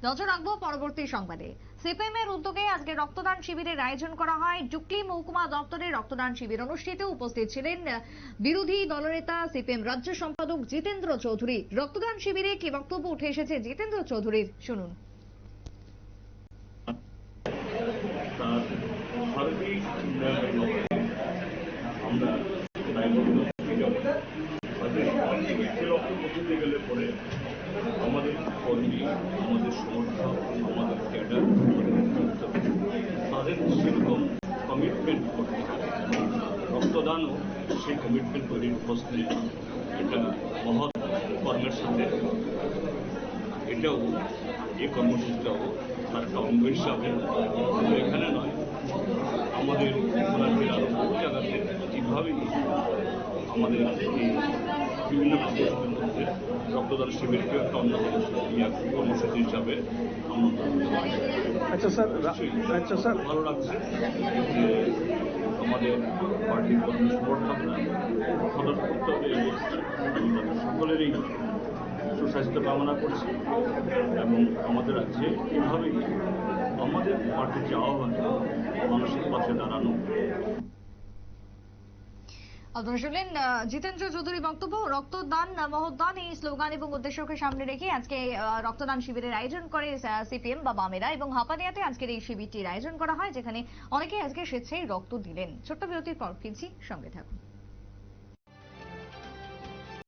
নজর রাখবো পরবর্তী সংবাদে। সিপিএম এর উদ্যোগে আজকে রক্তদান শিবিরের আয়োজন করা হয়। ডুকলি মহকুমা দপ্তরে রক্তদান শিবির অনুষ্ঠিত। উপস্থিত ছিলেন বিরোধী দলনেতা সিপিএম রাজ্য সম্পাদক জিতেন্দ্র চৌধুরী। রক্তদান শিবিরে কি বক্তব্য উঠে এসেছে জিতেন্দ্র চৌধুরীর, শুনুন। আমাদের কর্মী, আমাদের সমর্থক, আমাদের ক্যাডার, তাদের সেরকম কমিটমেন্ট করতে হবে। রক্তদানও সেই কমিটমেন্ট তৈরির উপস্থিত এটা মহৎ কর্মের সাথে এটাও এই কর্মসূচিটাও তার একটা অঙ্গ হিসাবে এখানে নয়, আমাদের রাজ্যের আরও বহু জায়গাতে ঠিকভাবেই আমাদের এই বিভিন্ন কর্মসূচির মধ্যে রক্তদান শিবিরকে একটা অন্য কর্মসূচি হিসাবে আচ্ছা স্যার ভালো লাগছে যে আমাদের পার্টির কর্মী সমর্থকরা স্বতঃস্ফূর্তভাবে এই অবস্থায় আমি তাদের সকলেরই সুস্বাস্থ্য কামনা করছি এবং আমাদের রাজ্যে এভাবেই আমাদের পার্টির যে আহ্বান মানুষের পাশে দাঁড়ানো। আপনারা শুনলেন জিতেন্দ্র চৌধুরী বক্তব্য। রক্তদান মহদান এই স্লোগান এবং উদ্দেশ্যকে সামনে রেখে আজকে রক্তদান শিবিরের আয়োজন করে সিপিএম বা বামেরা, এবং হাপানিয়াতে আজকের এই শিবিরটির আয়োজন করা হয়, যেখানে অনেকে আজকে স্বেচ্ছায় রক্ত দিলেন। ছোট্ট বিরতির পর ফিরছি, সঙ্গে থাকুন।